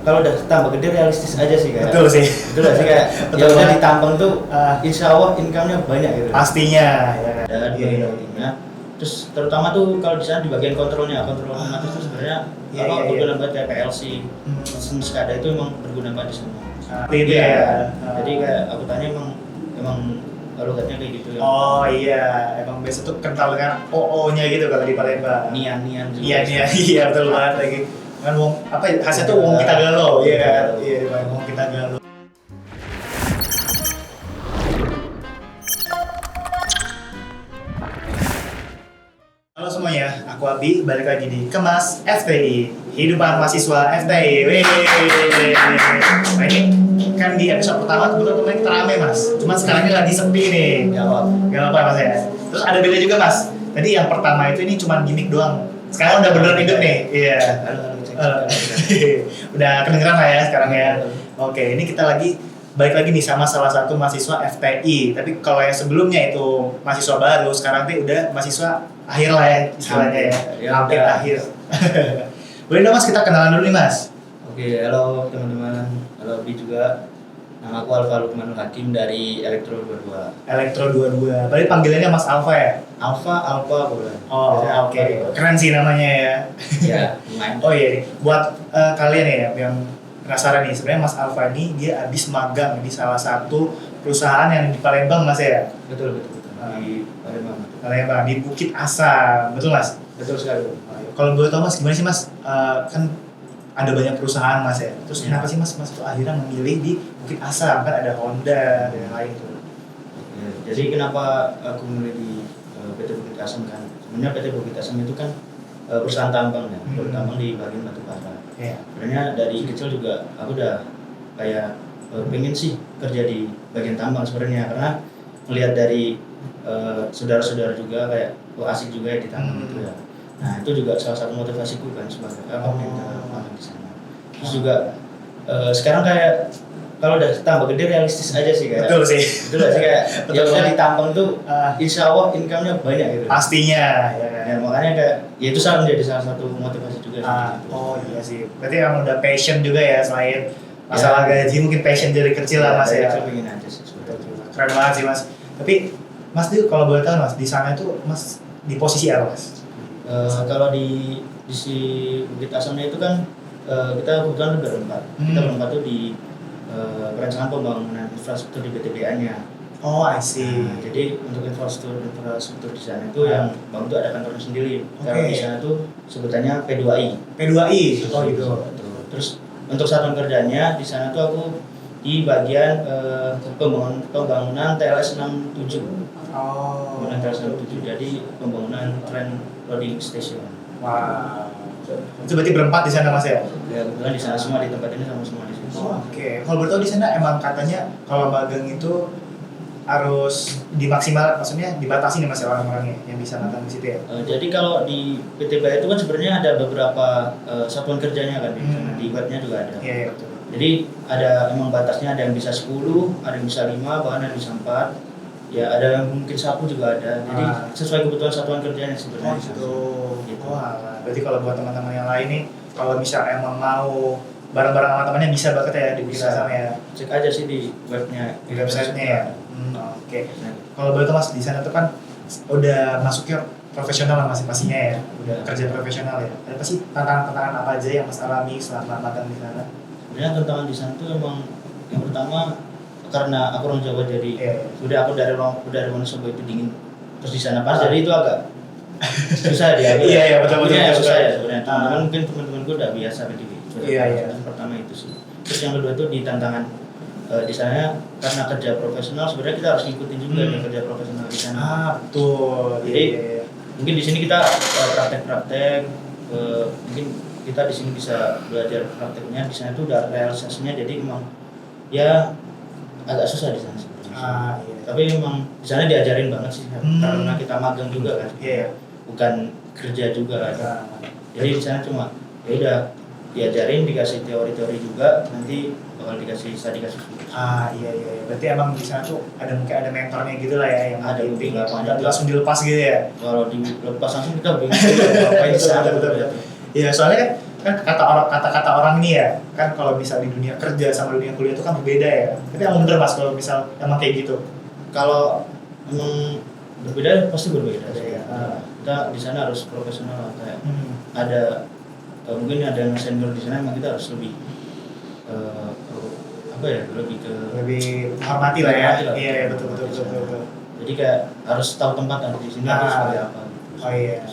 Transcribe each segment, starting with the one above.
kalau udah tambah gede realistis aja sih kayak. Betul sih. Betul sih kayak. Ya Betul udah banget. ditambang tuh, insya Allah income-nya banyak gitu. Pastinya ya kan. Dan di bagian timnya. Terus terutama tuh kalau di sana di bagian kontrolnya, kontrol otomatis itu sebenarnya berguna banget kayak PLC, mesin SCADA itu emang berguna banget di sana. Itu ya. Jadi kayak aku tanya emang logatnya kayak gitu ya. Oh iya, emang biasa tuh kental dengan OO-nya gitu kalau di Palembang. Nian juga. Iya betul banget lagi. Kan wong apa ya, khasnya tuh wong kita galau, iya kan? Iya, wong kita galau. Halo semuanya, aku Abi, balik lagi di Kemas FTI, Hidupan Mahasiswa FTI. Wih. Nah ini kan di episode pertama kebetulan kita rame mas, cuma sekarang ini lagi sepi nih. Gak apa-apa mas ya. Terus ada beda juga mas. Tadi yang pertama itu ini cuma gimmick doang. Sekarang udah beneran hidup nih. Iya. Udah kedengeran lah ya sekarang ya. Oke, ini kita balik lagi nih sama salah satu mahasiswa FTI. Tapi kalau yang sebelumnya itu mahasiswa baru, sekarang tuh udah mahasiswa akhir lah ya istilahnya ya. Hampir akhir. Boleh dong mas kita kenalan dulu nih mas. Oke, halo teman-teman. Halo Abi juga. Nama aku Alfa Lukmanul Hakim dari Elektro 22. Elektro 22. Tadi panggilannya Mas Alfa ya? Alfa boleh. Oh, oke. Keren sih namanya ya. Ya, lumayan. Oh iya nih, buat kalian ya yang penasaran nih, sebenarnya Mas Alfa ini dia habis magang di salah satu perusahaan yang di Palembang Mas ya? Betul. Di Palembang, di Bukit Asam. Betul Mas? Betul sekali. Kalau boleh tahu Mas, gimana sih Mas? Kan ada banyak perusahaan Mas ya. Terus kenapa sih Mas tuh akhirnya memilih di Bukit Asam? Kan ada Honda dan yang lain tuh. Ya, jadi kenapa aku memilih di PT Bukit Asam kan? Sebenarnya PT Bukit Asam itu kan perusahaan tambang ya, tambang di bagian batu bara. Yeah. Sebenarnya dari kecil juga aku udah kayak pengen sih kerja di bagian tambang sebenarnya, karena melihat dari saudara-saudara juga kayak asik juga ya di tambang itu ya. Nah itu juga salah satu motivasiku kan sebagai magang di sana. Terus juga sekarang kayak kalau udah tambah gede realistis aja sih kayak. Betul sih kayak ya udah ditambang tuh insya Allah income-nya banyak gitu. Pastinya ya kan. Ya, makanya kayak ya itu menjadi salah satu motivasi juga sih. Oh iya sih. Berarti emang udah passion juga ya, selain masalah gaji mungkin passion dari kecil lah Mas ya. Kecil pengen aja sih. Keren banget sih Mas. Tapi Mas tuh kalau boleh tahu Mas, di sana itu Mas di posisi apa Mas? Kalau di si Bukit Asamnya itu kan kita kebetulan berempat. Kita berempat tuh di perencanaan pembangunan infrastruktur di BTBA-nya. Oh, I see. Nah, jadi untuk infrastruktur di sana itu yang bangun itu ada kantornya sendiri. Kalau di sana tuh sebutannya P2I. P2I. Oh gitu. Terus untuk satuan kerjanya di sana tuh aku di bagian pembangunan TLS 67. Oh. Pembangunan TLS 67, jadi pembangunan train loading station. Wah. Itu berarti berempat di sana Mas ya? Ya kebetulan di sana semua, di tempat ini sama semua di sini. Oh, oke. Kalau bertahu di sana emang katanya kalau magang itu harus dimaksimal, maksudnya dibatasi nih Mas ya orang-orangnya yang bisa magang di situ ya? Jadi kalau di PTBA itu kan sebenarnya ada beberapa satuan kerjanya kan, di webnya juga ada. Iya betul. Jadi ada emang batasnya, ada yang bisa 10, ada yang bisa 5, bahkan ada yang bisa 4. Ya ada yang mungkin 1 juga ada. Jadi sesuai kebutuhan satuan kerjanya sebenarnya. Oh gitu. Wah, berarti kalau buat teman-teman yang lain nih, kalau misalnya emang mau bareng-bareng sama temannya bisa banget ya di Bukit Asam ya. Cek aja sih di webnya, di websitenya ya. Oke. Kalau boleh tahu Mas, di sana tuh kan udah masuknya profesional lah pastinya ya. Udah kerja profesional ya. Ada apa sih tantangan-tantangan apa aja yang Mas alami selama magang di sana? Sebenarnya tantangan di sana tuh emang yang pertama karena aku orang Jawa, jadi udah aku dari Wonosobo itu dingin, terus di sana panas, jadi itu agak susah dia. Iya betul. Susah ya sebenarnya. Teman-teman mungkin teman-temanku udah biasa gitu. Iya. Pertama itu sih. Terus yang kedua tuh di tantangan di sana karena kerja profesional, sebenarnya kita harus ngikutin juga nih kerja profesional di sana. Betul. Jadi mungkin di sini kita praktek-praktek, mungkin kita di sini bisa belajar prakteknya, di sana tuh udah realisasinya, jadi emang ya agak susah di sana sebenarnya. Iya. Tapi memang di sana diajarin banget sih, karena kita magang juga kan. Iya. Bukan kerja juga kan. Jadi di sana cuma ya udah diajarin, dikasih teori-teori juga, nanti bakal dikasih study kasus. Iya. Berarti emang di sana tuh mungkin ada mentornya gitu lah ya yang ada bimbing, nggak langsung dilepas gitu ya. Kalau dilepas langsung kita bingung ngapain di sana. Iya, soalnya kan kata-kata orang nih ya, kan kalau misal di dunia kerja sama dunia kuliah itu kan berbeda ya. Tapi emang bener Mas kalau misal emang kayak gitu. Kalau emang berbeda pasti berbeda. Ya. Kita di sana harus profesional lah, kayak ada mungkin ada yang senior di sana, emang kita harus lebih apa ya, lebih menghormati lah ya. menghormati lah. Iya betul. Jadi kayak harus tahu tempat nanti di sini harus seperti apa. Oh iya.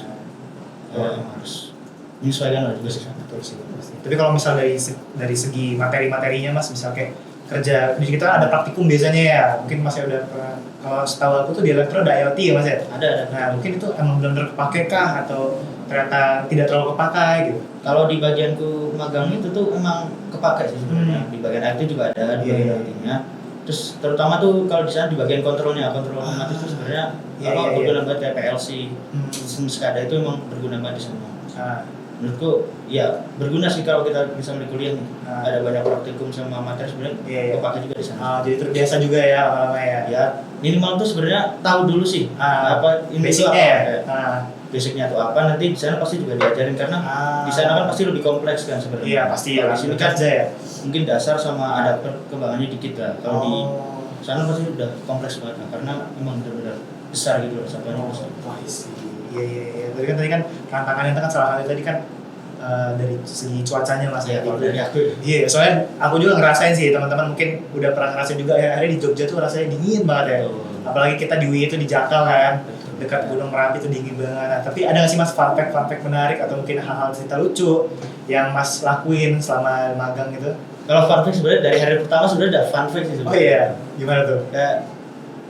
Emang harus menyesuaikan lah juga sih. Betul sih pasti. Tapi kalau misal dari segi materi-materinya Mas, misal kayak kerja di kita ada praktikum biasanya ya, mungkin Mas ya udah pernah, kalau setahu aku tuh di elektro ada IoT ya Mas ya? Ada. Nah mungkin itu emang benar-benar kepake kah atau ternyata tidak terlalu kepakai gitu? Kalau di bagianku magang itu tuh emang kepakai sih sebenarnya. Di bagian IT juga ada, di bagian IT-nya. Terus terutama tuh kalau di sana di bagian kontrolnya, kontrol otomatis itu sebenarnya berguna banget kayak PLC, sistem SCADA itu emang berguna banget di sana. Menurutku ya berguna sih kalau kita bisa di kuliah nih. Ada banyak praktikum sama materi sebenarnya kepake juga di sana. Jadi terbiasa juga ya lama-lama ya. Ya minimal tuh sebenarnya tahu dulu sih apa ini basicnya ya. Basicnya tuh apa, nanti di sana pasti juga diajarin karena di sana kan pasti lebih kompleks kan sebenarnya. Iya pasti ya. Di sini kan aja ya. Mungkin dasar sama ada perkembangannya dikit lah. Kalau di sana pasti udah kompleks banget karena memang benar-benar besar gitu loh, satuannya besar. Wah sih. Iya. Tadi kan tantangannya itu kan salah satu tadi kan dari segi cuacanya Mas ya. Kalau dari aku. Iya, soalnya aku juga ngerasain sih, teman-teman mungkin udah pernah ngerasain juga ya, hari di Jogja tuh rasanya dingin banget ya. Apalagi kita di UI itu di Jakal kan, dekat Gunung Merapi itu dingin banget. Nah, tapi ada nggak sih Mas fun fact menarik atau mungkin hal-hal cerita lucu yang Mas lakuin selama magang gitu? Kalau fun fact sebenarnya dari hari pertama sebenarnya ada fun fact sih sebenarnya. Oh iya, gimana tuh? Kayak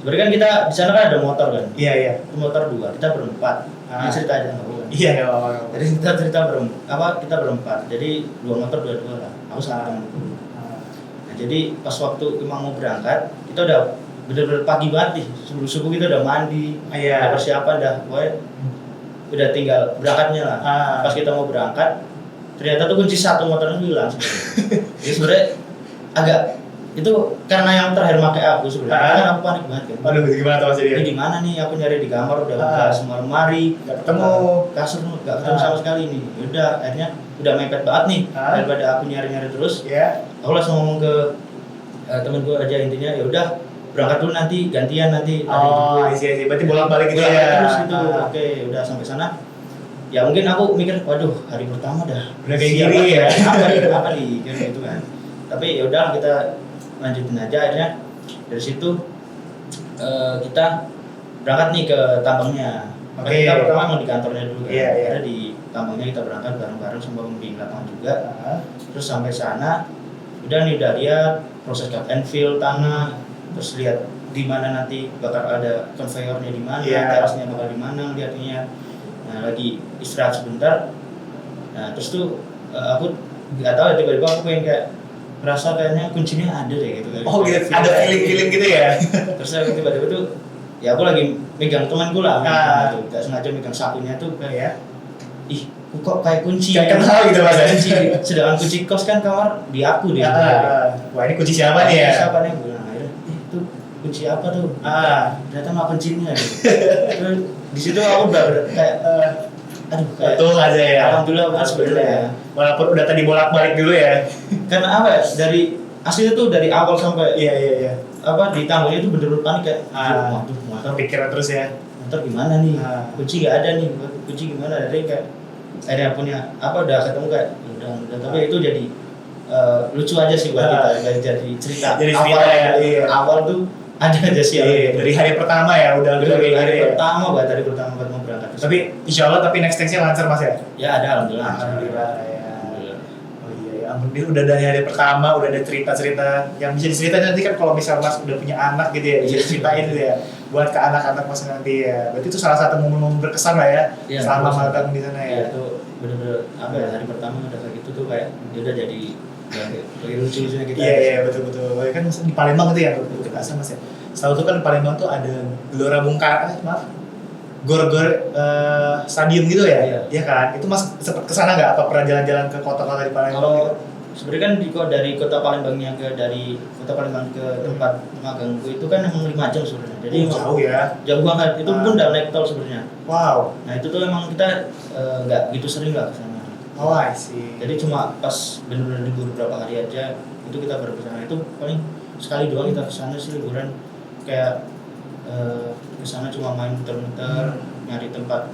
sebenarnya kan kita di sana kan ada motor kan. Iya. Itu motor 2, kita berempat. Ini cerita aja nggak apa-apa. Iya nggak apa-apa. Jadi kita kita berempat. Jadi 2 motor 2 lah. Aku sama temanku. Nah, jadi pas waktu emang mau berangkat, kita udah bener-bener pagi banget nih. Sebelum subuh kita udah mandi, udah persiapan dah. Pokoknya udah tinggal berangkatnya lah. Pas kita mau berangkat, ternyata tuh kunci satu motornya hilang sebenarnya. Jadi sebenarnya agak itu karena yang terakhir pakai aku sebenarnya kan aku panik banget kan. Aduh, gimana tuh Mas Ini di mana nih? Aku nyari di kamar udah buka semua lemari, nggak ketemu, kasur nggak ketemu sama sekali nih. Udah akhirnya udah mepet banget nih. Daripada aku nyari-nyari terus, aku langsung ngomong ke temen gue aja intinya, ya udah berangkat dulu nanti gantian nanti. Iya. Berarti bolak-balik gitu ya. Terus itu oke, udah sampai sana. Ya mungkin aku mikir, waduh hari pertama udah kayak gini ya. apa nih gitu kan. Tapi ya udah kita lanjutin aja, akhirnya dari situ kita berangkat nih ke tambangnya. Kita pertama mau di kantornya dulu kan. Akhirnya di tambangnya kita berangkat bareng-bareng sama pembimbing lapangan juga. Terus sampai sana udah lihat proses cut and fill tanah, terus lihat di mana nanti bakal ada conveyornya di mana, terasnya bakal di mana lihatnya. Nah lagi istirahat sebentar. Nah terus tuh aku nggak tahu ya, tiba-tiba aku pengen kayak merasa kayaknya kuncinya ada deh gitu kan. Oh gitu, ada feeling gitu ya. Terus aku tiba-tiba tuh ya aku lagi megang temanku lah, gitu. Gak sengaja megang sakunya tuh kayak ih kok kayak kunci kayak kenal gitu Mas. Kunci, sedangkan kunci kos kan kamar di aku deh. Wah ini kunci siapa nih ya? Siapa nih? Itu kunci apa tuh? Ternyata mah kuncinya gitu. Terus di situ aku udah kayak aduh kayak betul aja ya. Alhamdulillah banget sebenarnya. Walaupun udah tadi bolak-balik dulu ya. Karena apa ya? Dari aslinya tuh dari awal sampai iya. Apa di tambangnya tuh bener-bener panik kayak waduh, motor pikiran terus ya. Motor gimana nih? Kunci nggak ada nih. Kunci gimana? Jadi kayak akhirnya punya apa udah ketemu kayak udah tapi itu jadi lucu aja sih buat kita jadi cerita. Jadi awal ya. Iya. Awal tuh ada aja sih dari hari pertama ya udah dari hari pertama buat mau berangkat. Tapi insya Allah tapi next step-nya lancar Mas ya? Ya ada alhamdulillah. Alhamdulillah ya. Oh iya, alhamdulillah udah dari hari pertama udah ada cerita-cerita yang bisa diceritain nanti kan kalau misal Mas udah punya anak gitu ya bisa diceritain gitu ya buat ke anak-anak Mas nanti ya. Berarti itu salah satu momen-momen berkesan lah ya selama magang di sana ya. Itu bener-bener apa ya hari pertama udah kayak gitu tuh kayak dia udah jadi kayak lucu-lucunya kita. Iya betul. Kan di Palembang itu ya kita asal Mas ya. Setahu tuh kan di Palembang tuh ada Gelora Bung Karno, Gor stadium gitu ya? Iya kan? Itu Mas sempat kesana nggak? Apa pernah jalan-jalan ke kota-kota di Palembang? Kalau sebenarnya kan dari kota Palembangnya dari kota Palembang ke tempat magangku itu kan emang 5 jam sebenarnya. Jadi jauh ya? Jauh banget. Itu pun udah naik tol sebenarnya. Wow. Nah itu tuh emang kita nggak gitu sering lah kesana. Oh, I see. Jadi cuma pas benar-benar libur beberapa hari aja itu kita baru kesana. Itu paling sekali doang kita kesana sih liburan, kayak kesana cuma main muter-muter, nyari tempat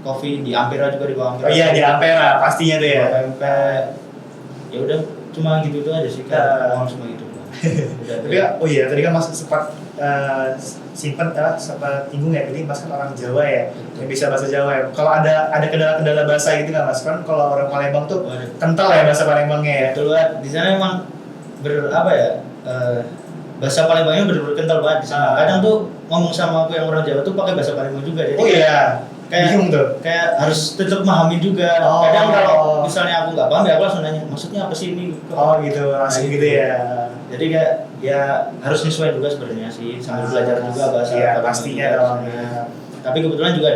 kopi di Ampera juga, di bawah Ampera. Oh iya, di Ampera pastinya tuh ya. Ya udah cuma gitu aja sih, kan mau cuma gitu. Udah. Tapi oh iya, tadi kan Mas sempat sempat tinggung ya, jadi Mas kan orang Jawa ya, yang bisa bahasa Jawa ya. Kalau ada kendala-kendala bahasa gitu nggak Mas? Kan kalau orang Palembang tuh kental ya bahasa Palembangnya ya. Betul banget. Di sana emang apa ya? Bahasa Palembangnya bener-bener kental banget di sana. Kadang tuh ngomong sama aku yang orang Jawa tuh pakai bahasa Palembang juga. Jadi oh iya. Kayak bingung tuh. Kayak harus tetap memahami juga. Kadang kalau misalnya aku nggak paham ya aku langsung nanya, maksudnya apa sih ini? Oh gitu, langsung gitu ya. Jadi kayak ya harus nyesuaiin juga sebenarnya sih, sambil belajar juga bahasa iya, Palembang pastinya juga. dong. Ya. Tapi kebetulan juga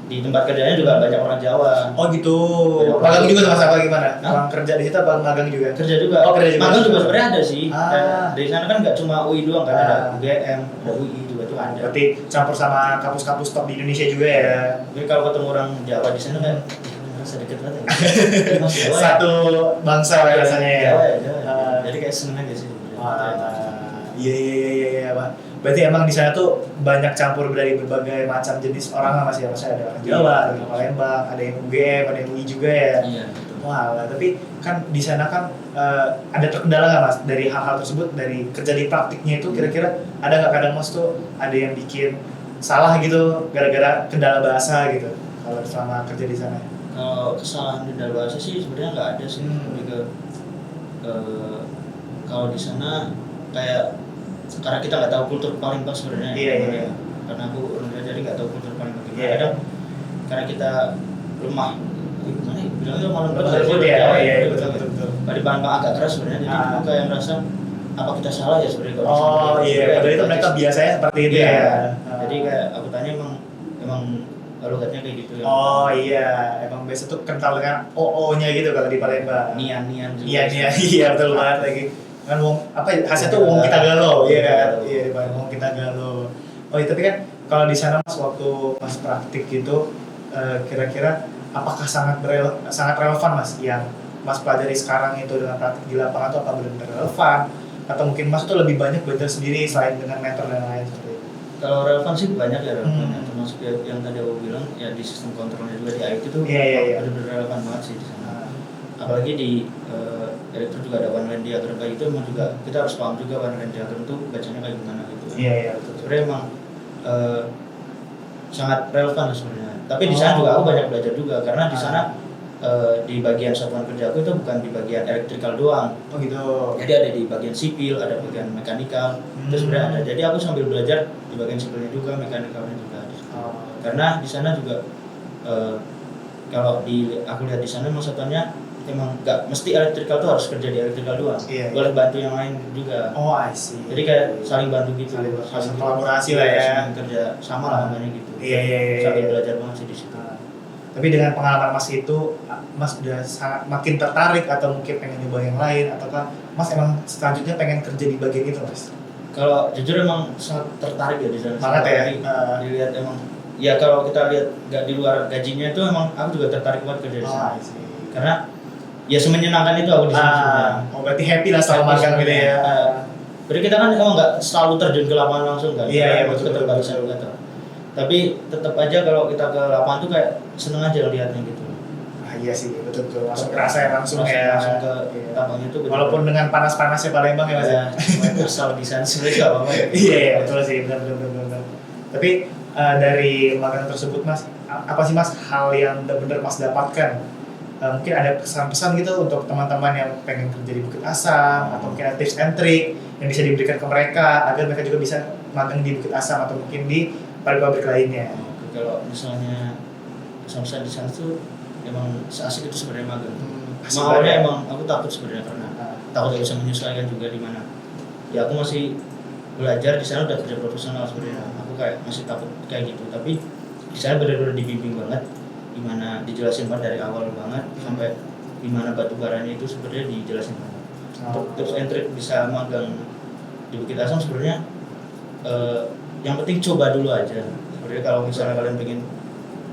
di tempat kerjanya juga banyak orang Jawa. Oh gitu. Banyak Magang orang juga tuh Mas apa gimana? Hah? Orang kerja di situ apa magang juga? Kerja juga. Oh, kerja juga. Magang juga sebenarnya ada sih. Ah. Dari sana kan nggak cuma UI doang, kan ada UGM, ada UI juga tuh ada. Berarti campur sama kampus-kampus top di Indonesia juga ya. Jadi kalau ketemu orang Jawa di sana kan merasa deket banget ya. Mas Jawa ya? Satu bangsa lah rasanya ya. Jawa ya, Jawa. Jadi kayak seneng aja sih. Iya Pak. Berarti emang di sana tuh banyak campur dari berbagai macam jenis orang lah Mas ya. Maksudnya ada orang Jawa, ada orang Palembang, ada yang UGM, ada yang UI juga ya. Iya, betul. Wah, tapi kan di sana kan ada terkendala nggak Mas dari hal-hal tersebut, dari kerja di praktiknya itu kira-kira ada nggak kadang Mas tuh ada yang bikin salah gitu gara-gara kendala bahasa gitu kalau selama kerja di sana? Kalau kesalahan di dalam bahasa sih sebenarnya nggak ada sih. Lebih ke kalau di sana kayak karena kita nggak tahu kultur Palembang sebenarnya. Iya. Karena aku orang Jawa jadi nggak tahu kultur Palembang gimana. Iya. Kadang karena kita lemah, gimana ya? Bilangnya lemah lembut. Iya, betul. Di Palembang agak keras sebenarnya. Jadi aku kayak merasa apa kita salah ya sebenarnya kalau Oh iya, padahal itu mereka biasanya seperti itu iya. ya. Jadi kayak aku tanya emang logatnya kayak gitu ya. Oh iya, emang biasa tuh kental dengan OO-nya gitu kalau di Palembang. Nian juga. Iya betul banget lagi. Kan wong apa ya, khasnya tuh wong kita galau, iya kan? Iya di Palembang wong kita galau. Oh iya, tapi kan kalau di sana Mas waktu Mas praktik gitu kira-kira apakah sangat relevan Mas yang Mas pelajari sekarang itu dengan praktik di lapangan itu apa benar-benar relevan? Atau mungkin Mas tuh lebih banyak belajar sendiri selain dengan mentor dan lain seperti itu? Kalau relevan sih banyak ya relevannya, termasuk yang tadi aku bilang ya di sistem kontrolnya juga di IT tuh benar-benar relevan banget sih di sana. Apalagi di elektro juga ada one line diagram kayak gitu, emang juga kita harus paham juga one line diagram tuh bacanya kayak gimana gitu. Iya betul. Sebenarnya emang sangat relevan sebenarnya. Tapi di sana juga aku banyak belajar juga karena di sana di bagian satuan kerja aku itu bukan di bagian elektrikal doang. Oh gitu. Jadi ada di bagian sipil, ada bagian mekanikal, itu sebenarnya ada. Jadi aku sambil belajar di bagian sipilnya juga, mekanikalnya juga. Karena di sana juga kalau aku lihat di sana satuannya emang nggak mesti elektrikal tuh harus kerja di elektrikal doang. Iya. Boleh bantu yang lain juga. Oh I see. Jadi kayak saling bantu gitu. Saling kolaborasi lah ya. Saling kerja sama lah namanya gitu. Iya. Sambil belajar banget sih di situ. Tapi dengan pengalaman Mas itu, Mas udah sangat makin tertarik atau mungkin pengen nyoba yang lain, ataukah Mas emang selanjutnya pengen kerja di bagian itu Mas? Kalau jujur emang sangat tertarik ya di sana. Banget ya. Dilihat emang, ya kalau kita lihat nggak di luar gajinya itu emang aku juga tertarik banget kerja di sana. Karena ya semenyenangkan itu aku di sana. Oh berarti happy lah selama magang gitu ya. Berarti kita kan emang nggak selalu terjun ke lapangan langsung kan? Iya betul. Tapi tetap aja kalau kita ke lapangan tuh kayak seneng aja lihatnya gitu. Iya sih betul. Langsung kerasa ya langsung ke lapangan itu. Walaupun dengan panas-panasnya Palembang ya Mas ya. Asal di sana sebenarnya nggak apa-apa ya. Iya betul sih benar. Tapi dari magang tersebut Mas, apa sih Mas hal yang benar-benar Mas dapatkan? Mungkin ada pesan-pesan gitu untuk teman-teman yang pengen kerja di Bukit Asam, atau mungkin ada tips and trick yang bisa diberikan ke mereka agar mereka juga bisa magang di Bukit Asam atau mungkin di pabrik-pabrik lainnya. Kalau misalnya pesan-pesan di sana tuh emang seasik itu sebenarnya magang. Awalnya emang aku takut sebenarnya karena takut gak bisa menyesuaikan juga di mana. Ya aku masih belajar di sana udah kerja profesional sebenarnya. Aku kayak masih takut kayak gitu. Tapi di sana benar-benar dibimbing banget, gimana dijelasin banget dari awal banget sampai gimana batu baranya itu sebenarnya dijelasin banget. Untuk tips and trick bisa magang di Bukit Asam sebenarnya yang penting coba dulu aja. Sebenarnya kalau misalnya kalian pengen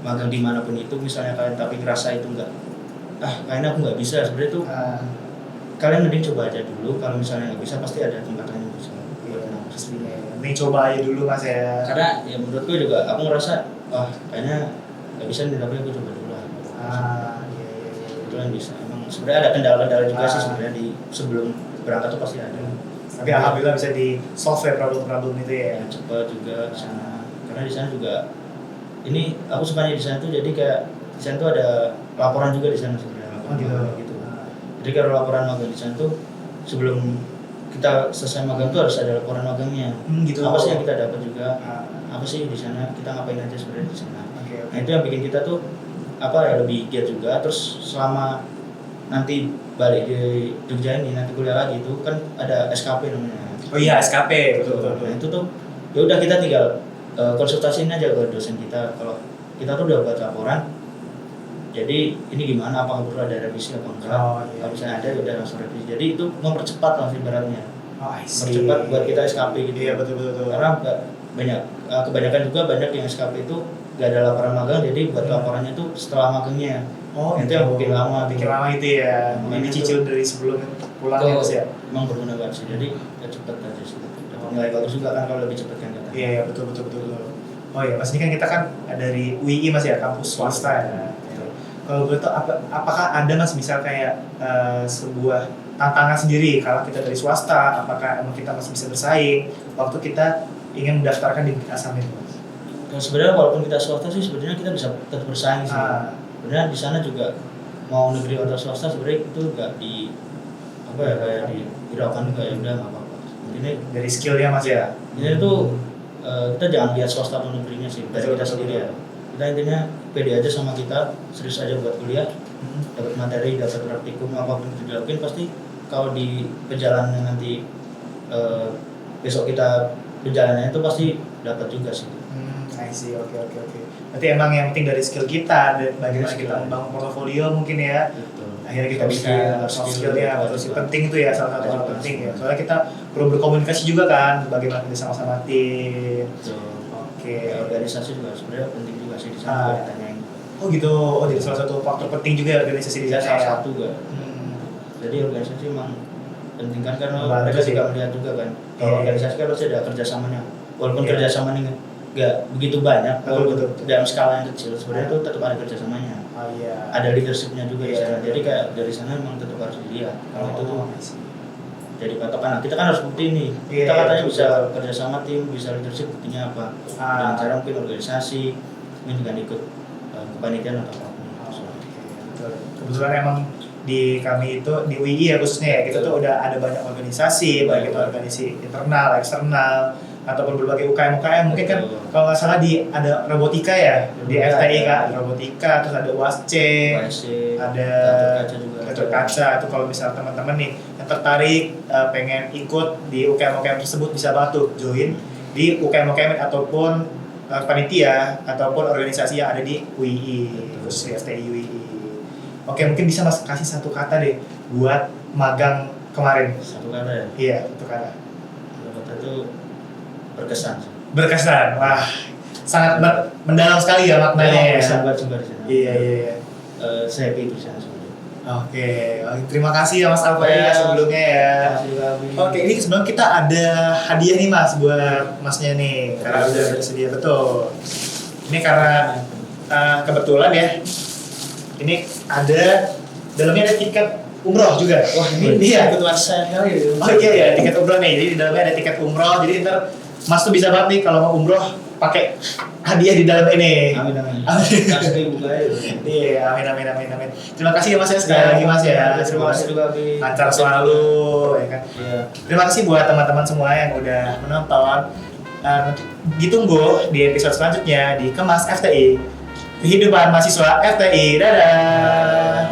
magang dimanapun itu, misalnya kalian tapi ngerasa itu nggak kayaknya aku nggak bisa. Sebenarnya tuh kalian mending coba aja dulu. Kalau misalnya nggak bisa pasti ada tempat lain yang bisa. Pastinya. Ini coba aja dulu Mas ya. Karena ya menurutku juga aku ngerasa kayaknya nggak bisa nih, tapi aku coba dulu lah. Iya. Kebetulan bisa. Emang sebenarnya ada kendala-kendala juga sih sebenarnya di sebelum berangkat tuh pasti ada. Tapi alhamdulillah bisa di solve ya problem-problem itu ya. Cepat juga di sana. Karena di sana juga ini aku sukanya di sana tuh jadi kayak di sana tuh ada laporan juga di sana sebenarnya. Gitu. Jadi kalau laporan magang di sana tuh sebelum kita selesai magang tuh harus ada laporan magangnya. Gitu. Apa sih yang kita dapat juga? Apa sih di sana? Kita ngapain aja sebenarnya di sana? Nah itu yang bikin kita tuh lebih giat juga. Terus selama nanti balik di Jogja ini nanti kuliah lagi itu kan ada SKP namanya. Oh iya SKP betul. Nah itu tuh ya udah kita tinggal konsultasiin aja ke dosen kita kalau kita tuh udah buat laporan. Jadi ini gimana, apakah perlu ada revisi apa enggak? Kalau misalnya ada ya udah langsung revisi. Jadi itu mempercepat langsung ibaratnya. Mempercepat buat kita SKP gitu. Iya betul. Karena banyak kebanyakan juga banyak yang SKP itu gak ada laporan magang, jadi buat laporannya tuh setelah magangnya. Itu yang bikin lama. Bikin lama itu ya. Ini cicil dari sebelum pulangnya Mas ya. Emang berguna banget sih. Jadi ya cepet aja sih. Dapat nilai bagus juga kan kalau lebih cepet kan katanya. Iya betul. Oh iya Mas, ini kan kita kan dari UII Mas ya, kampus swasta ya. Kalau boleh tahu apakah ada Mas misal kayak sebuah tantangan sendiri kalau kita dari swasta, apakah emang kita masih bisa bersaing waktu kita ingin mendaftarkan di ASAM itu Mas? Sebenarnya walaupun kita swasta sih sebenarnya kita bisa tetap bersaing sih. Sebenarnya di sana juga mau negeri atau swasta sebenarnya itu nggak kayak dihiraukan juga ya udah nggak apa-apa. Ini dari skillnya Mas ya. Ini tuh kita jangan lihat swasta atau negerinya sih, dari kita sendiri ya. Kita intinya pede aja sama kita, serius aja buat kuliah, dapat materi, dapat praktikum, apapun itu dilakuin pasti kalau di perjalanan nanti besok kita perjalanannya itu pasti dapat juga sih. I see, oke. Berarti emang yang penting dari skill kita, dan bagaimana kita membangun portofolio mungkin ya. Betul. Akhirnya kita bisa soft skillnya, terus penting itu ya, salah satu hal penting ya. Soalnya kita perlu berkomunikasi juga kan, bagaimana kita sama-sama tim. Oke. Organisasi juga sebenarnya penting juga sih di sana ditanyain. Oh gitu, jadi salah satu faktor penting juga organisasi di sana. Salah satu juga. Jadi organisasi emang penting kan karena mereka juga melihat juga kan. Kalau organisasi kan pasti ada kerjasamanya. Walaupun kerjasamanya nggak begitu banyak, betul. dalam skala yang kecil sebenarnya itu tetap ada kerjasamanya. Ada leadershipnya juga di sana. Jadi kayak dari sana memang tetap harus dilihat. Kalau itu tuh jadi patokan. Nah, kita kan harus bukti nih. Kita katanya bisa kerja sama tim, bisa leadership, buktinya apa? Dengan cara mungkin organisasi, mungkin dengan ikut kepanitiaan atau apapun. Kebetulan emang di kami itu di UII ya khususnya ya, kita tuh udah ada banyak organisasi, baik itu organisasi internal, eksternal, ataupun berbagai UKM mungkin kan kalau nggak salah ada robotika ya di FTI kan, robotika, terus ada UASC, ada Gatot Kaca. Itu kalau misal teman-teman nih yang tertarik pengen ikut di UKM tersebut bisa banget tuh join di UKM ataupun panitia ataupun organisasi yang ada di UII, khusus di FTI UII. Oke, mungkin bisa Mas kasih satu kata deh buat magang kemarin. Satu kata ya? Iya, satu kata. Satu kata itu berkesan. Wah, sangat mendalam sekali ya maknanya. Sumber. Iya. Saya happy di sana sebenarnya. Oke, terima kasih ya Mas Alfa ya sebelumnya ya. Oke, ini sebelum kita ada hadiah nih Mas buat Masnya nih, karena udah bersedia betul. Ini karena kebetulan ya, ini ada dalamnya ada tiket umroh juga. Wah ini dia kebetulan saya kali. Oh iya tiket umroh nih. Jadi di dalamnya ada tiket umroh. Jadi ntar Mas tuh bisa banget nih kalau mau umroh pakai hadiah di dalam ini. Amin. Kasih buka ya. Iya, amin. Terima kasih ya Mas ya sekali lagi Mas ya. Terima kasih juga Bi. Lancar selalu ya kan. Iya. Terima kasih buat teman-teman semua yang udah menonton. Ditunggu di episode selanjutnya di Kemas FTI. Kehidupan mahasiswa FTI. Dadah.